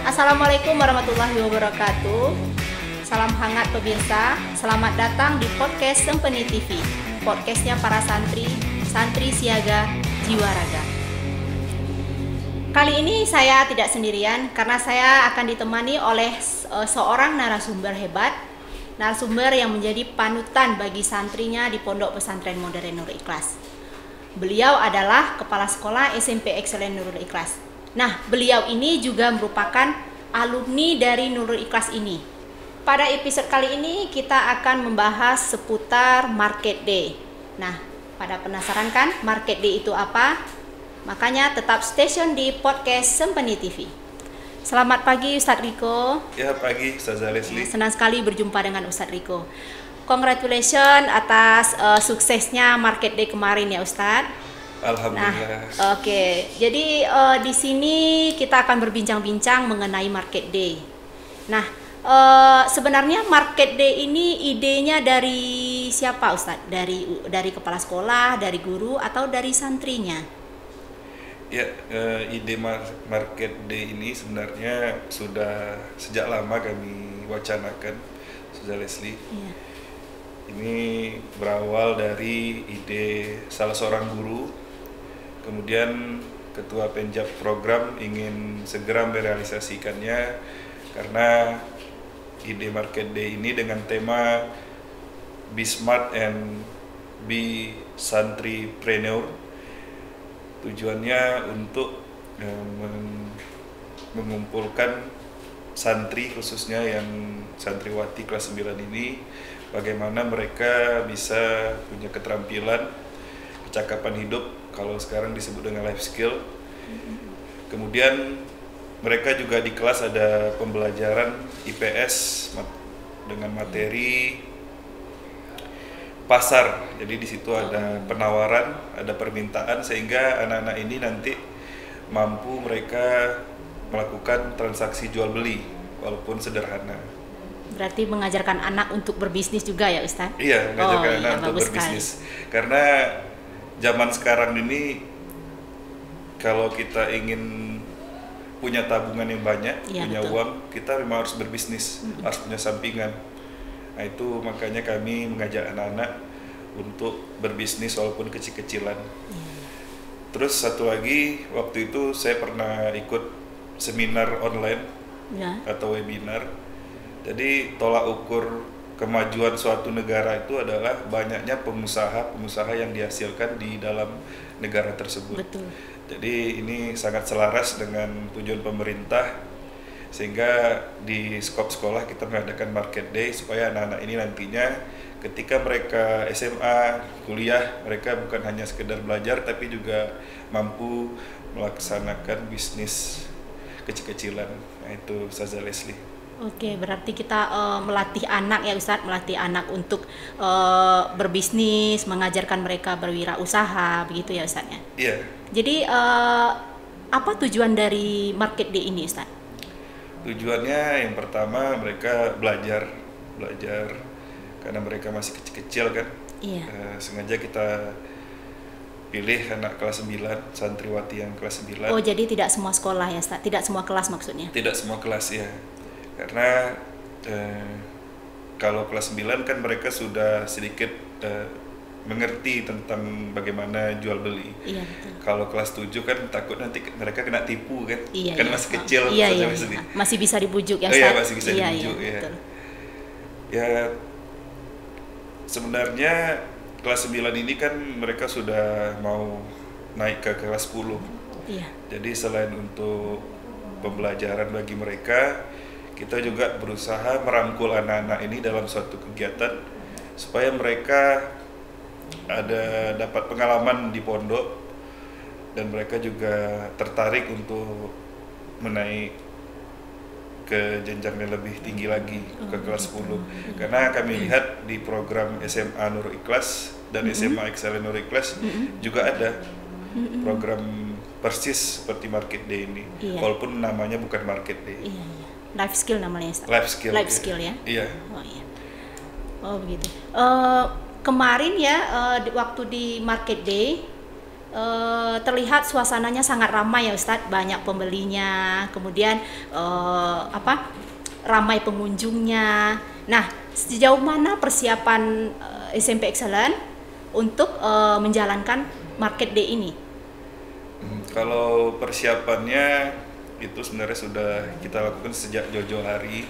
Assalamualaikum warahmatullahi wabarakatuh. Salam hangat pemirsa. Selamat datang di podcast Sempeni TV. Podcastnya para santri siaga jiwa raga. Kali ini saya tidak sendirian karena saya akan ditemani oleh seorang narasumber hebat, narasumber yang menjadi panutan bagi santrinya di Pondok Pesantren Modern Nurul Ikhlas. Beliau adalah Kepala Sekolah SMP Excellent Nurul Ikhlas. Nah, beliau ini juga merupakan alumni dari Nurul Ikhlas ini. Pada episode kali ini kita akan membahas seputar Market Day. Nah, pada penasaran kan Market Day itu apa? Makanya tetap stay tune di podcast Sempeni TV. Selamat pagi Ustadz Riko. Ya, pagi Ustazah Leslie. Senang sekali berjumpa dengan Ustadz Riko. Congratulations atas suksesnya Market Day kemarin ya Ustadz. Alhamdulillah. Nah, oke. Jadi di sini kita akan berbincang-bincang mengenai Market Day. Nah, sebenarnya Market Day ini idenya dari siapa Ustadz? Dari kepala sekolah, dari guru, atau dari santrinya? Ya, ide Market Day ini sebenarnya sudah sejak lama kami wacanakan, Ustazah Leslie. Iya. Ini berawal dari ide salah seorang guru, kemudian ketua penjab program ingin segera merealisasikannya karena ide Market Day ini dengan tema Be Smart and Be Santripreneur. Tujuannya untuk mengumpulkan santri, khususnya yang santriwati kelas 9 ini, bagaimana mereka bisa punya keterampilan, kecakapan hidup, kalau sekarang disebut dengan life skill. Kemudian mereka juga di kelas ada pembelajaran IPS dengan materi pasar. Jadi di situ ada penawaran, ada permintaan, sehingga anak-anak ini nanti mampu mereka melakukan transaksi jual beli walaupun sederhana. Berarti mengajarkan anak untuk berbisnis juga ya Ustadz? Iya, mengajarkan anak untuk berbisnis. Karena zaman sekarang ini kalau kita ingin punya tabungan yang banyak, punya betul. Uang, kita memang harus berbisnis, harus punya sampingan. Nah, itu makanya kami mengajak anak-anak untuk berbisnis walaupun kecil-kecilan. Terus satu lagi, waktu itu saya pernah ikut seminar online atau webinar. Jadi tolak ukur kemajuan suatu negara itu adalah banyaknya pengusaha yang dihasilkan di dalam negara tersebut. Betul. Jadi ini sangat selaras dengan tujuan pemerintah, sehingga di skop sekolah kita mengadakan Market Day supaya anak-anak ini nantinya ketika mereka SMA, kuliah, mereka bukan hanya sekedar belajar tapi juga mampu melaksanakan bisnis kecil-kecilan. Nah, itu Ustazah Leslie. Oke, berarti kita melatih anak ya Ustadz, melatih anak untuk berbisnis, mengajarkan mereka berwirausaha, begitu ya Ustadz ya? Iya. Jadi apa tujuan dari Market Day ini Ustadz? Tujuannya yang pertama mereka belajar karena mereka masih kecil-kecil kan. Iya. Sengaja kita pilih anak kelas 9, santriwati yang kelas 9. Oh, jadi tidak semua sekolah ya Ustadz? Tidak semua kelas maksudnya? Tidak semua kelas ya. Karena kalau kelas 9 kan mereka sudah sedikit mengerti tentang bagaimana jual beli. Iya, betul. Kalau kelas 7 kan takut nanti mereka kena tipu kan. Iya, kan masih kecil. Iya. Masih bisa dibujuk ya Ustadz? Iya, masih bisa dibujuk ya. Betul. Ya, sebenarnya kelas 9 ini kan mereka sudah mau naik ke kelas 10. Iya. Jadi selain untuk pembelajaran bagi mereka, kita juga berusaha merangkul anak-anak ini dalam suatu kegiatan supaya mereka dapat pengalaman di pondok dan mereka juga tertarik untuk menaik ke jenjang yang lebih tinggi lagi, ke kelas 10. Karena kami lihat di program SMA Nurul Ikhlas dan SMA Excellent Nurul Ikhlas juga ada program persis seperti Market Day ini. Walaupun namanya bukan Market Day. Life skill namanya. Life skill ya? Iya. Oh iya. Oh begitu. Kemarin ya waktu di Market Day terlihat suasananya sangat ramai ya Ustadz, banyak pembelinya, kemudian ramai pengunjungnya. Nah, sejauh mana persiapan SMP Excellent untuk menjalankan Market Day ini? Kalau persiapannya itu sebenarnya sudah kita lakukan sejak jauh-jauh hari.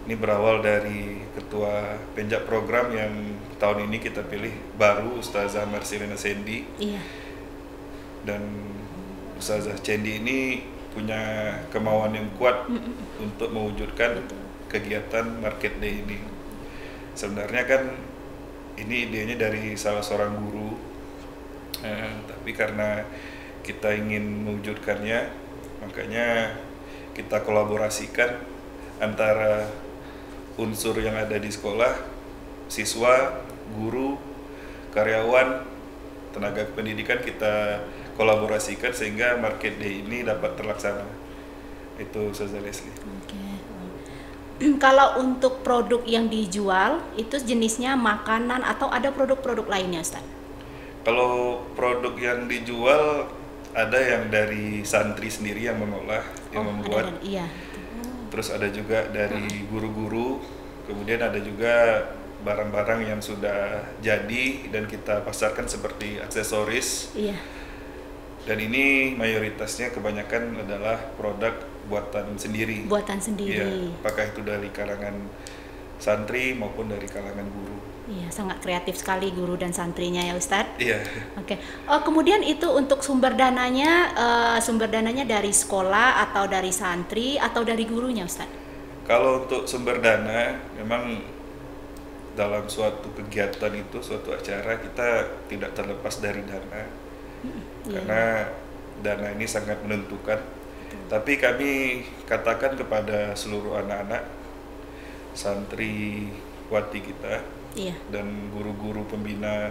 Ini berawal dari ketua penjak program yang tahun ini kita pilih baru, Ustazah Marcelina Sandy. Iya. Dan Ustazah Sandy ini punya kemauan yang kuat untuk mewujudkan kegiatan Market Day ini. Sebenarnya kan ini idenya dari salah seorang guru, tapi karena kita ingin mewujudkannya, makanya kita kolaborasikan antara unsur yang ada di sekolah, siswa, guru, karyawan, tenaga pendidikan, kita kolaborasikan sehingga Market Day ini dapat terlaksana. Itu Ustazah Leslie. Kalau untuk produk yang dijual itu jenisnya makanan atau ada produk-produk lainnya, Ustaz? Kalau produk yang dijual ada yang dari santri sendiri yang mengolah, yang membuat. Iya. Terus ada juga dari guru-guru, kemudian ada juga barang-barang yang sudah jadi dan kita pasarkan seperti aksesoris. Iya. Dan ini mayoritasnya kebanyakan adalah produk buatan sendiri. Buatan sendiri. Ya, apakah itu dari kalangan santri maupun dari kalangan guru. Iya, sangat kreatif sekali guru dan santrinya ya Ustadz. Iya. Oke. Kemudian itu untuk sumber dananya dari sekolah atau dari santri atau dari gurunya Ustadz? Kalau untuk sumber dana, memang dalam suatu kegiatan itu, suatu acara kita tidak terlepas dari dana. Karena dana ini sangat menentukan. Tapi kami katakan kepada seluruh anak-anak santriwati kita dan guru-guru pembina,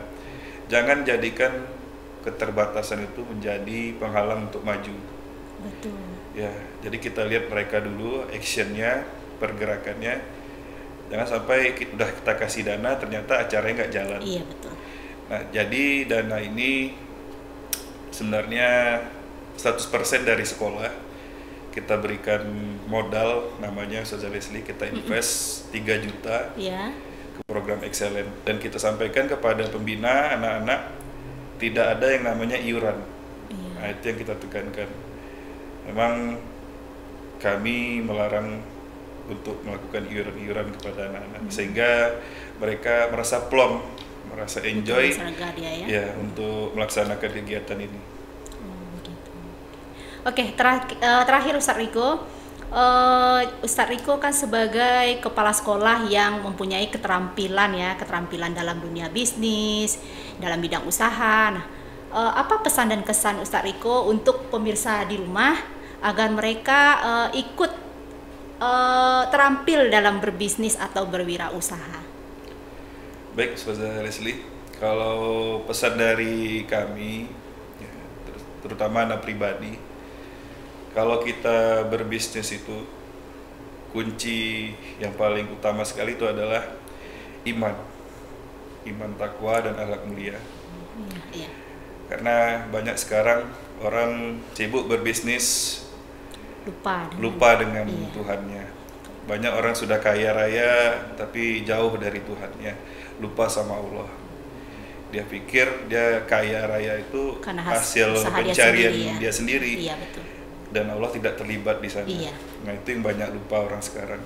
jangan jadikan keterbatasan itu menjadi penghalang untuk maju. Betul. Ya, jadi kita lihat mereka dulu, actionnya, pergerakannya. Jangan sampai udah kita kasih dana ternyata acaranya nggak jalan. Iya, betul. Nah, jadi dana ini sebenarnya 100% dari sekolah. Kita berikan modal, namanya Ustazah Leslie, kita invest 3 juta ke program Excellent. Dan kita sampaikan kepada pembina, anak-anak, tidak ada yang namanya iuran. Nah, itu yang kita tekankan. Memang kami melarang untuk melakukan iuran-iuran kepada anak-anak, sehingga mereka merasa plong, merasa enjoy untuk melaksanakan kegiatan ini. Oke, terakhir Ustadz Riko, Ustadz Riko kan sebagai kepala sekolah yang mempunyai keterampilan dalam dunia bisnis, dalam bidang usaha. Nah, apa pesan dan kesan Ustadz Riko untuk pemirsa di rumah agar mereka ikut terampil dalam berbisnis atau berwirausaha? Baik, Ustazah Leslie, kalau pesan dari kami, terutama anak pribadi, kalau kita berbisnis itu kunci yang paling utama sekali itu adalah iman, takwa dan akhlak mulia. Karena banyak sekarang orang sibuk berbisnis, lupa dengan Tuhannya. Banyak orang sudah kaya raya tapi jauh dari Tuhannya, lupa sama Allah. Dia pikir dia kaya raya itu hasil pencarian dia sendiri. Iya, betul. Dan Allah tidak terlibat di sana. Nah, itu yang banyak lupa orang sekarang.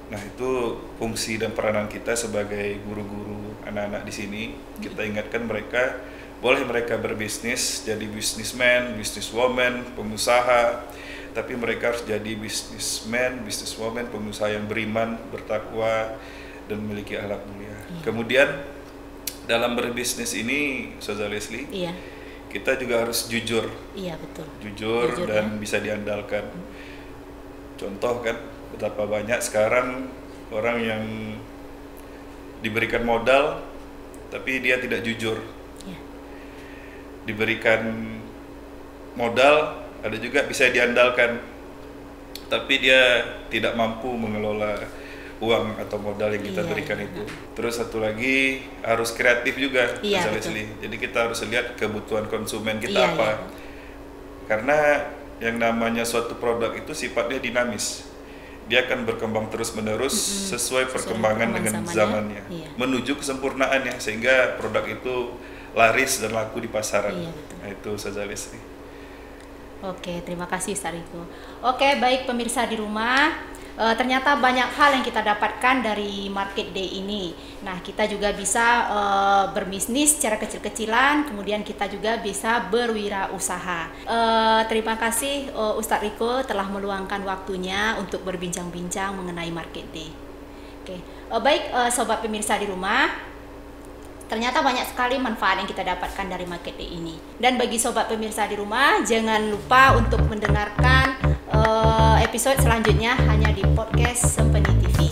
Nah, itu fungsi dan peranan kita sebagai guru-guru anak-anak di sini. Kita ingatkan mereka, boleh mereka berbisnis, jadi businessman, businesswoman, pengusaha, tapi mereka harus jadi businessman, businesswoman, pengusaha yang beriman, bertakwa, dan memiliki akhlak mulia. Kemudian dalam berbisnis ini, Ustazah Leslie, kita juga harus jujur. Iya, betul. Jujur dan bisa diandalkan. Contoh kan, betapa banyak sekarang orang yang diberikan modal tapi dia tidak jujur. Diberikan modal, ada juga bisa diandalkan, tapi dia tidak mampu mengelola uang atau modal yang kita berikan itu. Terus satu lagi harus kreatif juga, jadi kita harus lihat kebutuhan konsumen kita apa. Karena yang namanya suatu produk itu sifatnya dinamis, dia akan berkembang terus menerus sesuai perkembangan dengan zamannya, menuju kesempurnaannya sehingga produk itu laris dan laku di pasaran. Nah, itu saja Leslie. Oke, terima kasih Ustaz Riko. Oke, baik pemirsa di rumah, ternyata banyak hal yang kita dapatkan dari Market Day ini. Nah, kita juga bisa berbisnis secara kecil-kecilan, kemudian kita juga bisa berwirausaha. Terima kasih Ustaz Riko telah meluangkan waktunya untuk berbincang-bincang mengenai Market Day. Oke, baik sobat pemirsa di rumah, ternyata banyak sekali manfaat yang kita dapatkan dari Market Day ini. Dan bagi sobat pemirsa di rumah, jangan lupa untuk mendengarkan episode selanjutnya hanya di podcast Sempeni TV.